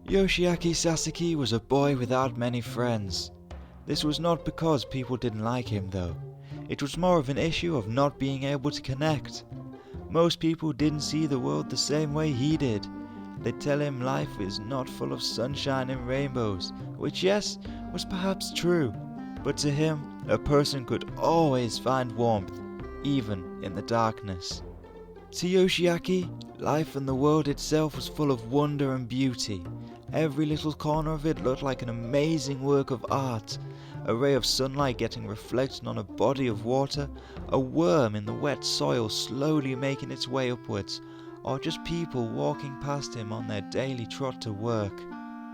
Yoshiaki Sasaki was a boy without many friends. This was not because people didn't like him though. It was more of an issue of not being able to connect. Most people didn't see the world the same way he did. They'd tell him life is not full of sunshine and rainbows, which yes, was perhaps true. But to him, a person could always find warmth, even in the darkness. To Yoshiaki, life and the world itself was full of wonder and beauty. Every little corner of it looked like an amazing work of art. A ray of sunlight getting reflected on a body of water, a worm in the wet soil slowly making its way upwards, or just people walking past him on their daily trot to work.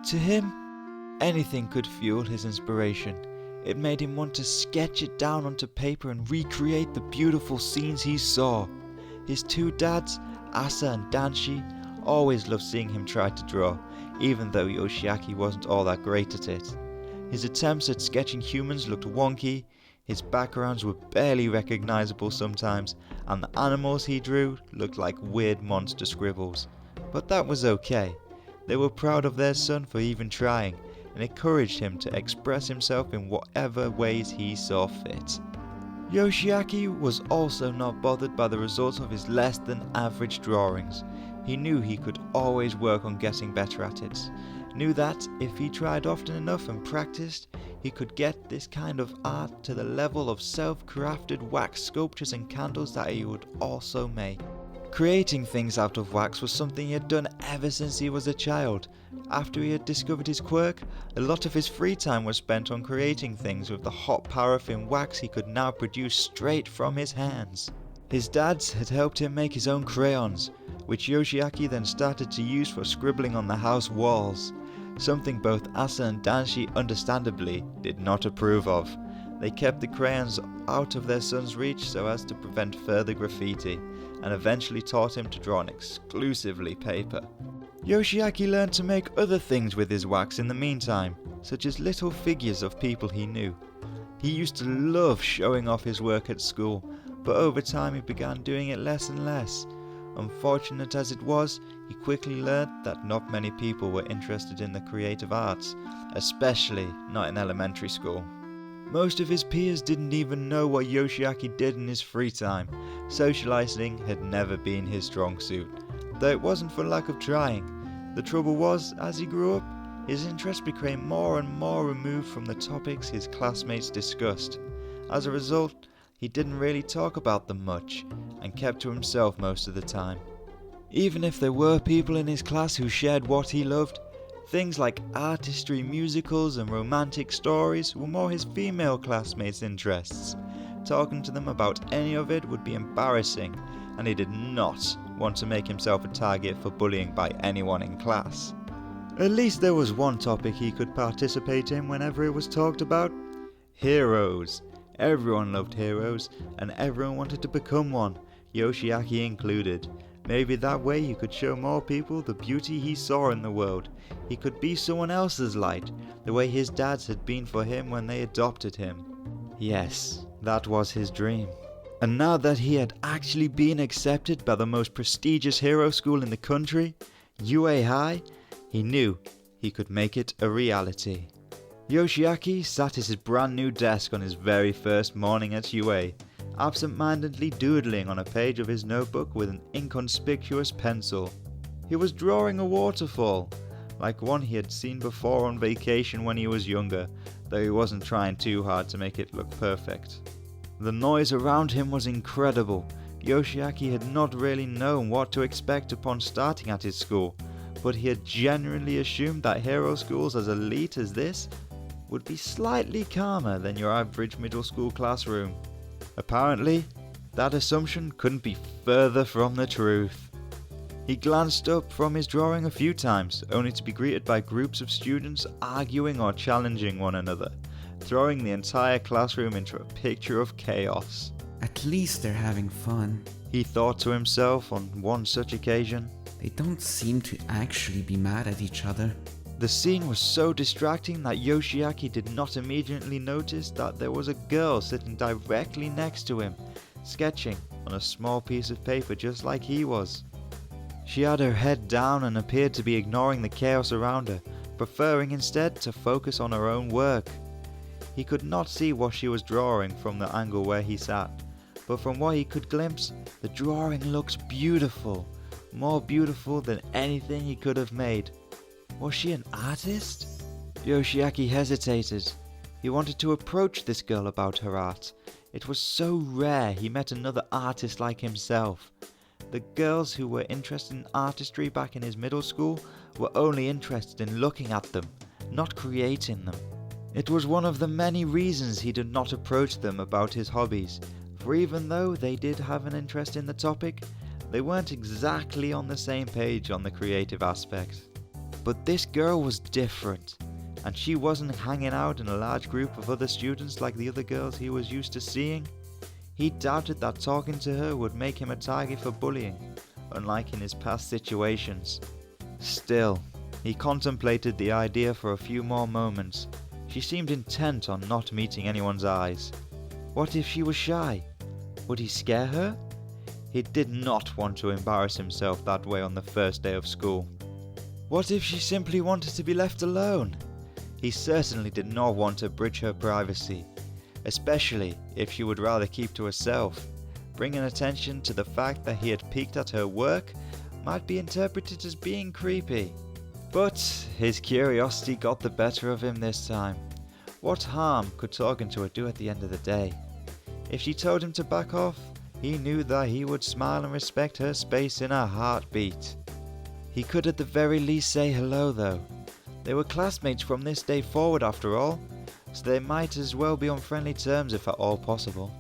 To him, anything could fuel his inspiration. It made him want to sketch it down onto paper and recreate the beautiful scenes he saw. His two dads, Asa and Danshi, always loved seeing him try to draw, even though Yoshiaki wasn't all that great at it. His attempts at sketching humans looked wonky, his backgrounds were barely recognizable sometimes, and the animals he drew looked like weird monster scribbles. But that was okay. They were proud of their son for even trying, and encouraged him to express himself in whatever ways he saw fit. Yoshiaki was also not bothered by the results of his less than average drawings. He knew he could always work on getting better at it. Knew that if he tried often enough and practiced, he could get this kind of art to the level of self-crafted wax sculptures and candles that he would also make. Creating things out of wax was something he had done ever since he was a child. After he had discovered his quirk, a lot of his free time was spent on creating things with the hot paraffin wax he could now produce straight from his hands. His dads had helped him make his own crayons, which Yoshiaki then started to use for scribbling on the house walls, something both Asa and Danshi understandably did not approve of. They kept the crayons out of their son's reach so as to prevent further graffiti, and eventually taught him to draw on exclusively paper. Yoshiaki learned to make other things with his wax in the meantime, such as little figures of people he knew. He used to love showing off his work at school, but over time he began doing it less and less. Unfortunate as it was, he quickly learned that not many people were interested in the creative arts, especially not in elementary school. Most of his peers didn't even know what Yoshiaki did in his free time. Socializing had never been his strong suit, though it wasn't for lack of trying. The trouble was, as he grew up, his interest became more and more removed from the topics his classmates discussed. As a result, he didn't really talk about them much, and kept to himself most of the time. Even if there were people in his class who shared what he loved, things like artistry, musicals and romantic stories were more his female classmates' interests. Talking to them about any of it would be embarrassing, and he did not want to make himself a target for bullying by anyone in class. At least there was one topic he could participate in whenever it was talked about: heroes. Everyone loved heroes, and everyone wanted to become one, Yoshiaki included. Maybe that way he could show more people the beauty he saw in the world. He could be someone else's light, the way his dads had been for him when they adopted him. Yes, that was his dream. And now that he had actually been accepted by the most prestigious hero school in the country, UA High, he knew he could make it a reality. Yoshiaki sat at his brand new desk on his very first morning at UA, absent-mindedly doodling on a page of his notebook with an inconspicuous pencil. He was drawing a waterfall, like one he had seen before on vacation when he was younger, though he wasn't trying too hard to make it look perfect. The noise around him was incredible. Yoshiaki had not really known what to expect upon starting at his school, but he had genuinely assumed that hero schools as elite as this would be slightly calmer than your average middle school classroom. Apparently, that assumption couldn't be further from the truth. He glanced up from his drawing a few times, only to be greeted by groups of students arguing or challenging one another, throwing the entire classroom into a picture of chaos. At least they're having fun, he thought to himself on one such occasion. They don't seem to actually be mad at each other. The scene was so distracting that Yoshiaki did not immediately notice that there was a girl sitting directly next to him, sketching on a small piece of paper just like he was. She had her head down and appeared to be ignoring the chaos around her, preferring instead to focus on her own work. He could not see what she was drawing from the angle where he sat, but from what he could glimpse, the drawing looked beautiful, more beautiful than anything he could have made. Was she an artist? Yoshiaki hesitated. He wanted to approach this girl about her art. It was so rare he met another artist like himself. The girls who were interested in artistry back in his middle school were only interested in looking at them, not creating them. It was one of the many reasons he did not approach them about his hobbies, for even though they did have an interest in the topic, they weren't exactly on the same page on the creative aspect. But this girl was different, and she wasn't hanging out in a large group of other students like the other girls he was used to seeing. He doubted that talking to her would make him a target for bullying, unlike in his past situations. Still, he contemplated the idea for a few more moments. She seemed intent on not meeting anyone's eyes. What if she was shy? Would he scare her? He did not want to embarrass himself that way on the first day of school. What if she simply wanted to be left alone? He certainly did not want to breach her privacy, especially if she would rather keep to herself. Bringing attention to the fact that he had peeked at her work might be interpreted as being creepy. But his curiosity got the better of him this time. What harm could talking to her do at the end of the day? If she told him to back off, he knew that he would smile and respect her space in a heartbeat. He could at the very least say hello though. They were classmates from this day forward after all, so they might as well be on friendly terms if at all possible.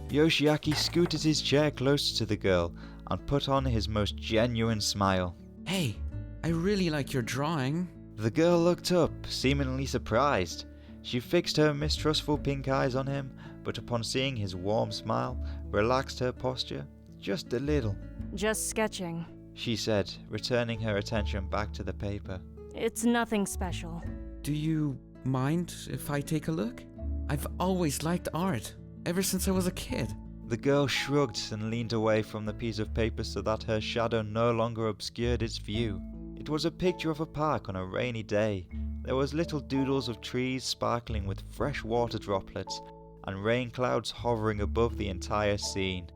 Yoshiaki scooted his chair closer to the girl and put on his most genuine smile. Hey, I really like your drawing. The girl looked up, seemingly surprised. She fixed her mistrustful pink eyes on him, but upon seeing his warm smile, relaxed her posture just a little. Just sketching. She said, returning her attention back to the paper. It's nothing special. Do you mind if I take a look? I've always liked art, ever since I was a kid. The girl shrugged and leaned away from the piece of paper so that her shadow no longer obscured its view. It was a picture of a park on a rainy day. There was little doodles of trees sparkling with fresh water droplets and rain clouds hovering above the entire scene.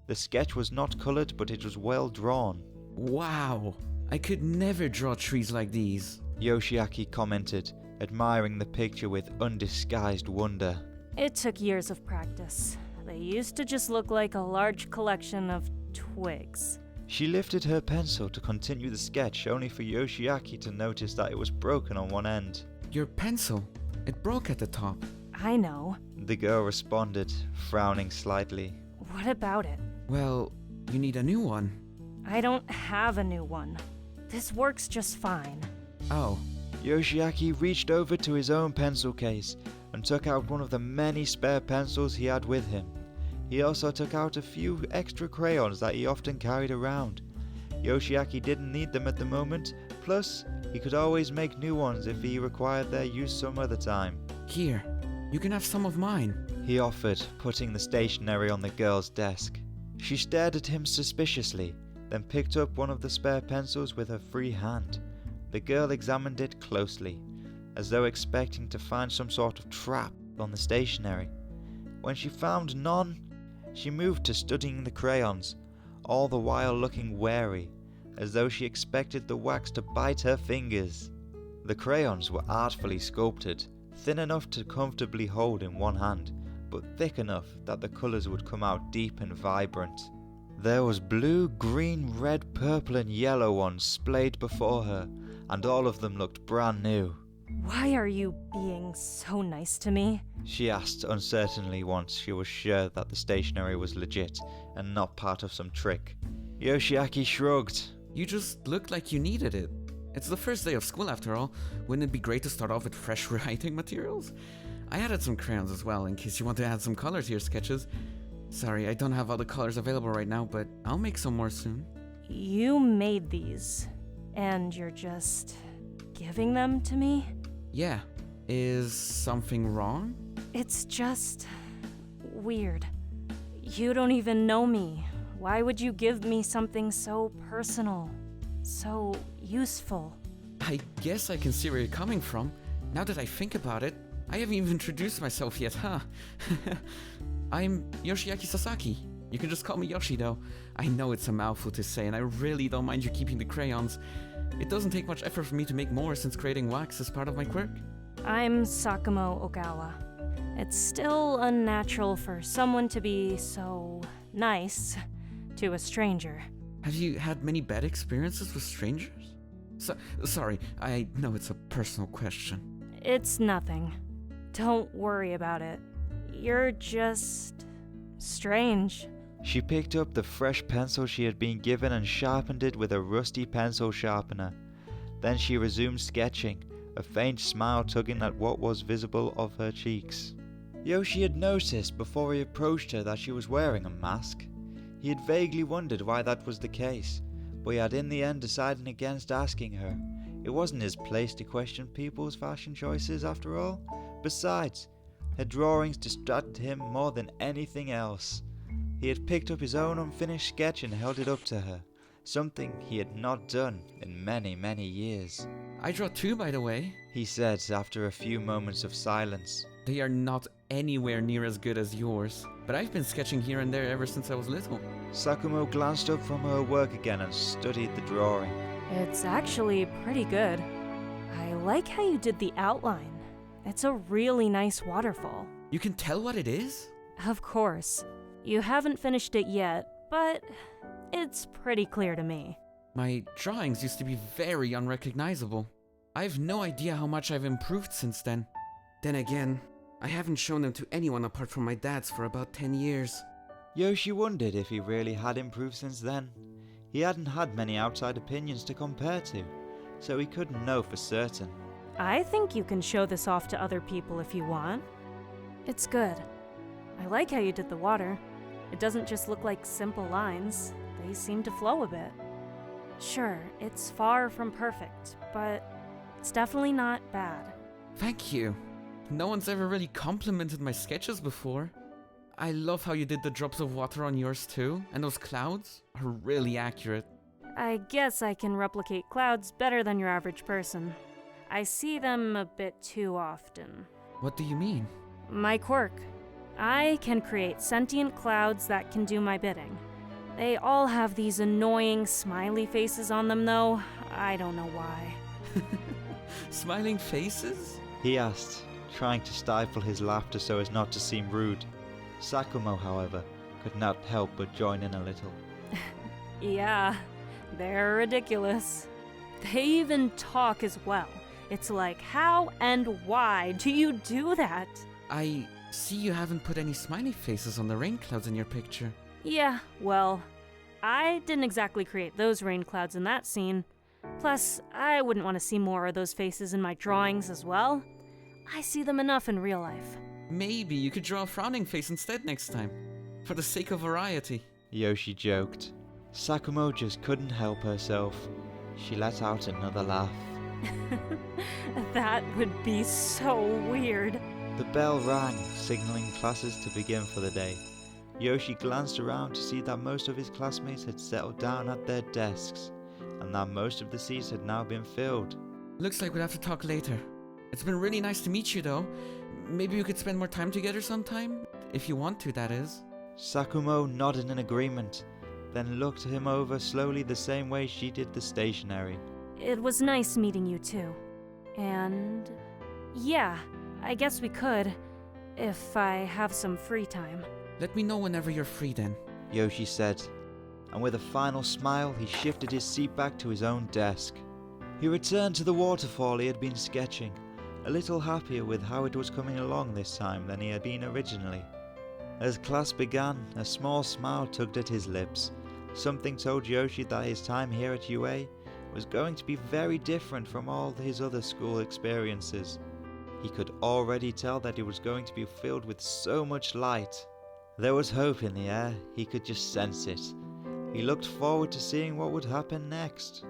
The sketch was not coloured, but it was well drawn. Wow, I could never draw trees like these. Yoshiaki commented, admiring the picture with undisguised wonder. It took years of practice. They used to just look like a large collection of twigs. She lifted her pencil to continue the sketch, only for Yoshiaki to notice that it was broken on one end. Your pencil, it broke at the top. I know. The girl responded, frowning slightly. What about it? Well, you need a new one. I don't have a new one. This works just fine. Oh. Yoshiaki reached over to his own pencil case and took out one of the many spare pencils he had with him. He also took out a few extra crayons that he often carried around. Yoshiaki didn't need them at the moment, plus he could always make new ones if he required their use some other time. Here, you can have some of mine, he offered, putting the stationery on the girl's desk. She stared at him suspiciously, then picked up one of the spare pencils with her free hand. The girl examined it closely, as though expecting to find some sort of trap on the stationery. When she found none, she moved to studying the crayons, all the while looking wary, as though she expected the wax to bite her fingers. The crayons were artfully sculpted, thin enough to comfortably hold in one hand, but thick enough that the colours would come out deep and vibrant. There was blue, green, red, purple and yellow ones splayed before her, and all of them looked brand new. Why are you being so nice to me? She asked uncertainly once she was sure that the stationery was legit and not part of some trick. Yoshiaki shrugged. You just looked like you needed it. It's the first day of school after all. Wouldn't it be great to start off with fresh writing materials? I added some crayons as well in case you want to add some color to your sketches. Sorry, I don't have all the colors available right now, but I'll make some more soon. You made these, and you're just giving them to me? Yeah. Is something wrong? It's just weird. You don't even know me. Why would you give me something so personal, so useful? I guess I can see where you're coming from. Now that I think about it, I haven't even introduced myself yet, huh? I'm Yoshiaki Sasaki. You can just call me Yoshi though. I know it's a mouthful to say and I really don't mind you keeping the crayons. It doesn't take much effort for me to make more since creating wax is part of my quirk. I'm 𝗦𝘂𝗺𝗿𝘆. It's still unnatural for someone to be so nice to a stranger. Have you had many bad experiences with strangers? Sorry, I know it's a personal question. It's nothing. Don't worry about it. You're just strange. She picked up the fresh pencil she had been given and sharpened it with a rusty pencil sharpener. Then she resumed sketching, a faint smile tugging at what was visible of her cheeks. Yoshi had noticed before he approached her that she was wearing a mask. He had vaguely wondered why that was the case, but he had in the end decided against asking her. It wasn't his place to question people's fashion choices after all. Besides, her drawings distracted him more than anything else. He had picked up his own unfinished sketch and held it up to her, something he had not done in many, many years. I draw too, by the way. He said after a few moments of silence. They are not anywhere near as good as yours, but I've been sketching here and there ever since I was little. 𝗦𝘂𝗺 glanced up from her work again and studied the drawing. It's actually pretty good. I like how you did the outline. It's a really nice waterfall. You can tell what it is? Of course. You haven't finished it yet, but it's pretty clear to me. My drawings used to be very unrecognizable. I have no idea how much I've improved since then. Then again, I haven't shown them to anyone apart from my dad's for about 10 years. Yoshi wondered if he really had improved since then. He hadn't had many outside opinions to compare to, so he couldn't know for certain. I think you can show this off to other people if you want. It's good. I like how you did the water. It doesn't just look like simple lines. They seem to flow a bit. Sure, it's far from perfect, but it's definitely not bad. Thank you. No one's ever really complimented my sketches before. I love how you did the drops of water on yours too, and those clouds are really accurate. I guess I can replicate clouds better than your average person. I see them a bit too often. What do you mean? My quirk. I can create sentient clouds that can do my bidding. They all have these annoying smiley faces on them though. I don't know why. Smiling faces? He asked, trying to stifle his laughter so as not to seem rude. 𝗦𝘂𝗺, however, could not help but join in a little. Yeah, they're ridiculous. They even talk as well. It's like, how and why do you do that? I see you haven't put any smiley faces on the rain clouds in your picture. Yeah, well, I didn't exactly create those rain clouds in that scene. Plus, I wouldn't want to see more of those faces in my drawings as well. I see them enough in real life. Maybe you could draw a frowning face instead next time, for the sake of variety. Yoshi joked. 𝗦𝘂𝗺 just couldn't help herself. She let out another laugh. That would be so weird. The bell rang, signaling classes to begin for the day. Yoshi glanced around to see that most of his classmates had settled down at their desks, and that most of the seats had now been filled. Looks like we'll have to talk later. It's been really nice to meet you though. Maybe we could spend more time together sometime? If you want to, that is. 𝗦𝘂𝗺 nodded in agreement, then looked him over slowly the same way she did the stationery. It was nice meeting you too. And yeah, I guess we could, if I have some free time. Let me know whenever you're free then. Yoshi said, and with a final smile he shifted his seat back to his own desk. He returned to the waterfall he had been sketching, a little happier with how it was coming along this time than he had been originally. As class began, a small smile tugged at his lips. Something told Yoshi that his time here at UA was going to be very different from all his other school experiences. He could already tell that it was going to be filled with so much light. There was hope in the air, he could just sense it. He looked forward to seeing what would happen next.